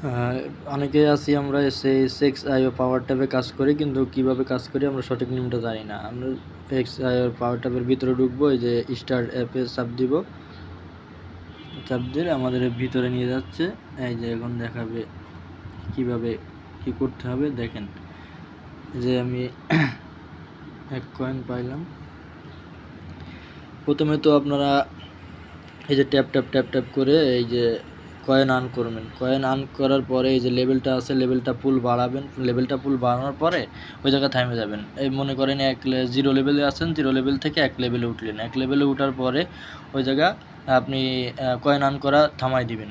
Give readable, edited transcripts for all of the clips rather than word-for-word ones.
আহ, অনেকেই আছি আমরা সেই সেক্স আইও পাওয়ার ট্যাবে কাজ করি, কিন্তু কিভাবে কাজ করি আমরা সঠিক নিয়মটা জানি না। আমরা সেক্স আইও পাওয়ার ট্যাবের ভিতরে ঢুকবো, এই যে স্টার্ট অ্যাপে চাপ দিব, চাপ দিলে আমাদের ভিতরে নিয়ে যাচ্ছে। এই যে এখন দেখাবে কিভাবে কি করতে হবে। দেখেন যে আমি 1 কয়েন পাইলাম। প্রথমে তো আপনারা এই যে ট্যাপ ট্যাপ ট্যাপ ট্যাপ করে এই যে কয়েন আর্ন করবেন। কয়েন আর্ন করার পরে এই যে লেভেলটা আছে, লেভেলটা ফুল বাড়াবেন। লেভেলটা ফুল বাড়ানোর পরে ওই জায়গায় থামে যাবেন। এই মনে করেন 0 লেভেলে আছেন, 0 লেভেল থেকে 1 লেভেলে উঠলেন। 1 লেভেলে উঠার পরে ওই জায়গা আপনি কয়েন আর্ন করা থামাই দিবেন।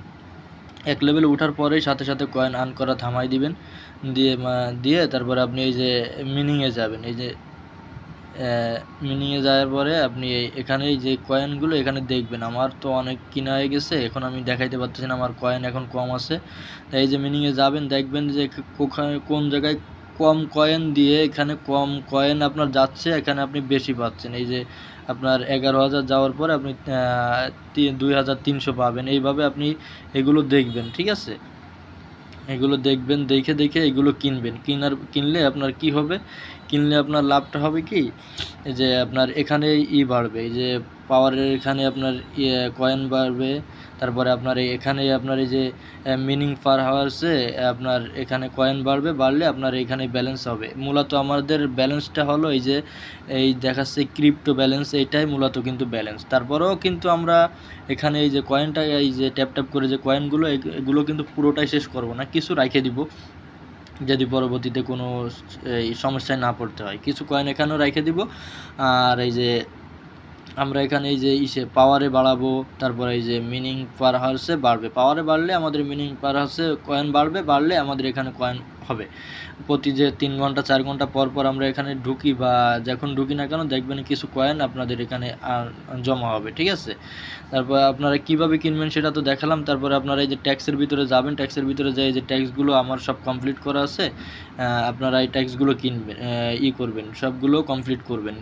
1 লেভেলে উঠার পরেই সাথে সাথে কয়েন আর্ন করা থামাই দিবেন। দিয়ে তারপরে আপনি এই যে মিনিংয়ে যাবেন। এই যে মিনিংয়ে যাওয়ার পরে আপনি এখানে যে কয়েনগুলো এখানে দেখবেন। আমার তো অনেক কিনা হয়ে গেছে, এখন আমি দেখাইতে পারতেছি না, আমার কয়েন এখন কম আছে। তাই এই যে মিনিংয়ে যাবেন, দেখবেন যে কোন জায়গায় কম কয়েন দিয়ে এখানে কম কয়েন আপনার যাচ্ছে, এখানে আপনি বেশি পাচ্ছেন। এই যে আপনার 11,000 যাওয়ার পরে আপনি 2,300 পাবেন। এইভাবে আপনি এগুলো দেখবেন, ঠিক আছে? এগুলো দেখবেন, দেখে দেখে এগুলো কিনবেন। কিনলে আপনার কি হবে, কিনলে আপনার লাভটা হবে কি, এই যে আপনার এখানে বাড়বে, এই যে পাওয়ারের এখানে আপনার কয়েন বাড়বে। তারপরে আপনার এখানে আপনার এই যে মিনিং পার হাওয়ার্সে আপনার এখানে কয়েন বাড়লে আপনার এখানে ব্যালেন্স হবে। মূলত আমাদের ব্যালেন্সটা হলো এই যে এই দেখাচ্ছে ক্রিপ্টো ব্যালেন্স, এইটাই মূলত কিন্তু ব্যালেন্স। তারপরেও কিন্তু আমরা এখানে এই যে কয়েনটা এই যে ট্যাপ ট্যাপ করে যে কয়েনগুলো এগুলো কিন্তু পুরোটাই শেষ করব না, কিছু রেখে দিব যদি পরবর্তীতে কোনো সমস্যায় না পড়তে হয়। কিছু কয়েন এখানেও রেখে দিব। আর এই যে আমরা এখানে এই যে পাওয়ারে বাড়াবো, তারপরে এই যে মিনিং পার হার্সে বাড়বে। পাওয়ারে বাড়লে আমাদের মিনিং পার হার্সে কয়েন বাড়লে আমাদের এখানে কয়েন হবে। প্রতি যে 3 ঘন্টা 4 ঘন্টা পর পর আমরা এখানে ঢুকি বা যখন ঢুকি না কেন, দেখবেন কিছু কয়েন আপনাদের এখানে জমা হবে, ঠিক আছে? তারপর আপনারা কিভাবে কিনবেন সেটা তো দেখালাম। তারপরে আপনারা এই যে ট্যাক্সের ভিতরে যাবেন, ট্যাক্সের ভিতরে যাই যে ট্যাক্সগুলো আমার সব কমপ্লিট করা আছে, আপনারা এই ট্যাক্সগুলো কিনবেন, করবেন, সবগুলো কমপ্লিট করবেন।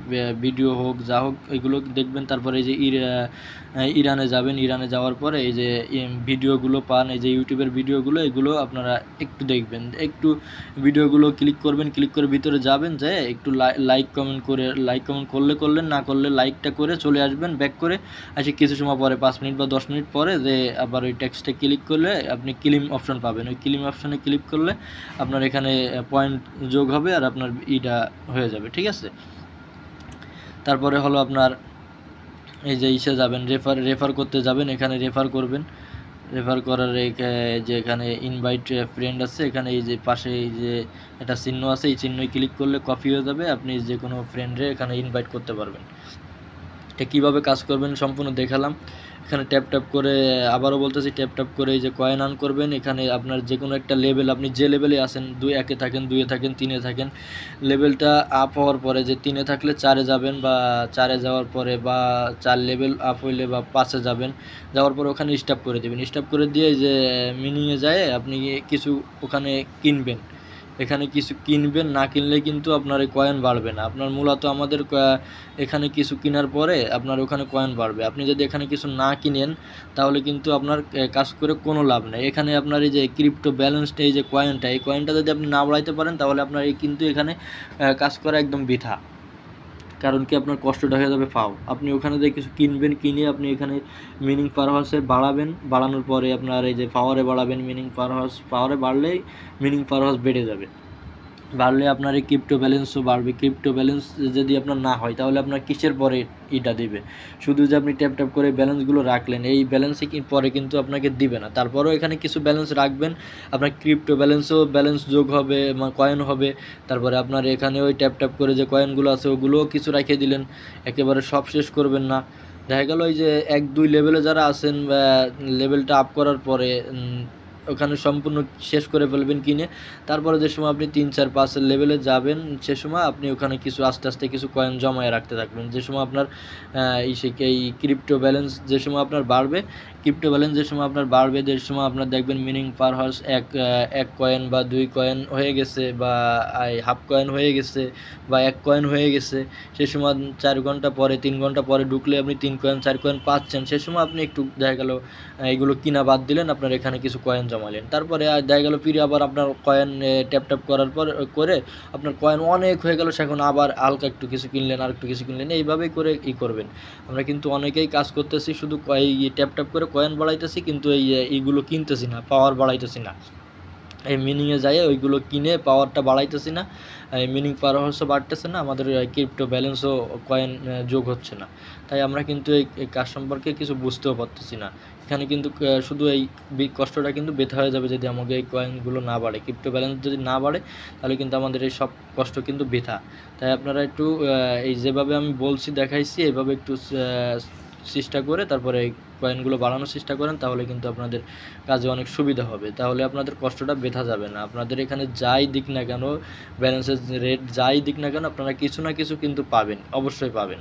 ভিডিও হোক যা হোক এগুলো দেখবেন। তারপরে এই যে ইরানে যাবেন, ইরানে যাওয়ার পরে এই যে ভিডিওগুলো পান, এই যে ইউটিউবের ভিডিওগুলো, এগুলো আপনারা একটু দেখবেন। একটু ভিডিওগুলো ক্লিক করবেন, ক্লিক করে ভিতরে যাবেন, যে একটু লাইক কমেন্ট করলেন, না করলে লাইকটা করে চলে আসবেন ব্যাক করে। আসে কিছু সময় পরে 5 মিনিট বা 10 মিনিট পরে যে আবার ওই টেক্সটে ক্লিক করলে আপনি ক্লেম অপশন পাবেন। ওই ক্লেম অপশনে ক্লিক করলে আপনার এখানে পয়েন্ট যোগ হবে আর আপনার হয়ে যাবে, ঠিক আছে? তারপরে হলো আপনার এই যে যাবেন, রেফার করতে যাবেন, এখানে রেফার করবেন। রেফার করার যে এখানে ইনভাইট ফ্রেন্ড আছে, এখানে এই যে পাশে এই যে একটা চিহ্ন আছে, এই চিহ্নই ক্লিক করলে কপি হয়ে যাবে, আপনি যে কোনো ফ্রেন্ডে এখানে ইনভাইট করতে পারবেন। এটা কীভাবে কাজ করবেন সম্পূর্ণ দেখালাম। এখানে ট্যাপ ট্যাপ করে, আবারও বলতেছি, ট্যাপ ট্যাপ করে এই যে কয়েন আর্ন করবেন। এখানে আপনার যে কোনো একটা লেভেল, আপনি যে লেভেলে আসেন, 1-এ থাকেন, 2-এ থাকেন, 3-এ থাকেন, লেভেলটা আপ হওয়ার পরে যে 3-এ থাকলে 4-এ যাবেন, বা 4-এ যাওয়ার পরে বা 4 লেভেল আপ হইলে বা 5-এ যাবেন। যাওয়ার পরে ওখানে স্টপ করে দেবেন। স্টপ করে দিয়ে যে মিনিংয়ে যায় আপনি কিছু ওখানে কিনবেন। এখানে কিছু কিনবেন, না কিনলে কিন্তু আপনার এই কয়েন বাড়বে না। আপনার মূলত আমাদের এখানে কিছু কেনার পরে আপনার ওখানে কয়েন বাড়বে। আপনি যদি এখানে কিছু না কিনেন তাহলে কিন্তু আপনার কাজ করে কোনো লাভ নেই। এখানে আপনার এই যে ক্রিপ্টো ব্যালেন্সটা, এই যে কয়েনটা, এই কয়েনটা যদি আপনি না বাড়াইতে পারেন তাহলে আপনার কিন্তু এখানে কাজ করা একদম বৃথা। কারণ কি, আপনার কষ্টটা হয়ে যাবে ফাও। আপনি ওখানে যে কিছু কিনবেন, কিনে আপনি এখানে মিনিং পার হাউসে বাড়াবেন। বাড়ানোর পরে আপনার এই যে পাওয়ারে বাড়াবেন, মিনিং পার হাউস পাওয়ারে বাড়লেই মিনিং পার হাউস বেড়ে যাবে। বাড়লে আপনার এই ক্রিপ্টো ব্যালেন্সও বাড়বে। ক্রিপ্টো ব্যালেন্স যদি আপনার না হয় তাহলে আপনার কিসের পরে দিবে? শুধু যে আপনি ট্যাপ ট্যাপ করে ব্যালেন্সগুলো রাখলেন, এই ব্যালেন্সে পরে কিন্তু আপনাকে দিবে না। তারপরেও এখানে কিছু ব্যালেন্স রাখবেন, আপনার ক্রিপ্টো ব্যালেন্স যোগ হবে, কয়েন হবে। তারপরে আপনার এখানে ওই ট্যাপ ট্যাপ করে যে কয়েনগুলো আছে ওগুলোও কিছু রেখে দিলেন, একেবারে সব শেষ করবেন না। দেখা গেল ওই যে 1-2 লেভেলে যারা আছেন, লেভেলটা আপ করার পরে ওখানে সম্পূর্ণ শেষ করে ফেলবেন কিনে। তারপরে যে সময় আপনি 3-4-5 লেভেলে যাবেন, সে সময় আপনি ওখানে কিছু আস্তে আস্তে কিছু কয়েন জমায়ে রাখতে থাকবেন। যে সময় আপনার এই ক্রিপ্টো ব্যালেন্স যে সময় আপনার বাড়বে, যে সময় আপনার দেখবেন মিনিং পার হাউস 1 কয়েন বা 2 কয়েন হয়ে গেছে, বা হাফ কয়েন হয়ে গেছে, বা 1 কয়েন হয়ে গেছে। সে সময় 4 ঘন্টা পরে, 3 ঘন্টা পরে ঢুকলে আপনি 3 কয়েন 4 কয়েন পাচ্ছেন। সে সময় আপনি একটু দেখা গেল এইগুলো কিনা বাদ দিলেন, আপনার এখানে কিছু কয়েন জমালেন, তারপরে দেখা গেল ফিরে আবার আপনার কয়েন ট্যাপ ট্যাপ করার পর করে আপনার কয়েন অনেক হয়ে গেল, সেখন আবার হালকা একটু কিছু কিনলেন, আর একটু কিছু কিনলেন, এইভাবেই করে করবেন। আমরা কিন্তু অনেকেই কাজ করতেছি, শুধু এই ট্যাপ ট্যাপ করে কয়েন বাড়াইতেছি, কিন্তু এইগুলো কিনতেছি না, পাওয়ার বাড়াইতেছি না। এই মিনিংয়ে যাই ওইগুলো কিনে পাওয়ারটা বাড়াইতেছি না, এই মিনিং পাওয়ার হচ্ছে বাড়তেছে না, আমাদের ক্রিপ্টো ব্যালেন্সও কয়েন যোগ হচ্ছে না। তাই আমরা কিন্তু এই কাজ সম্পর্কে কিছু বুঝতেও পারতেছি না। এখানে কিন্তু শুধু এই কষ্টটা কিন্তু বৃথা হয়ে যাবে যদি আমাকে এই কয়েনগুলো না বাড়ে, ক্রিপ্টো ব্যালেন্স যদি না বাড়ে, তাহলে কিন্তু আমাদের এই সব কষ্ট কিন্তু বৃথা। তাই আপনারা একটু এই যেভাবে আমি বলছি দেখাইছি, এইভাবে একটু চেষ্টা করে তারপরে এই কয়েনগুলো বাড়ানোর চেষ্টা করেন, তাহলে কিন্তু আপনাদের কাজে অনেক সুবিধা হবে। তাহলে আপনাদের কষ্টটা বৃথা যাবে না। আপনাদের এখানে যাই দিক না কেন, ব্যালেন্সের রেট যাই দিক না কেন, আপনারা কিছু না কিছু কিন্তু পাবেন, অবশ্যই পাবেন।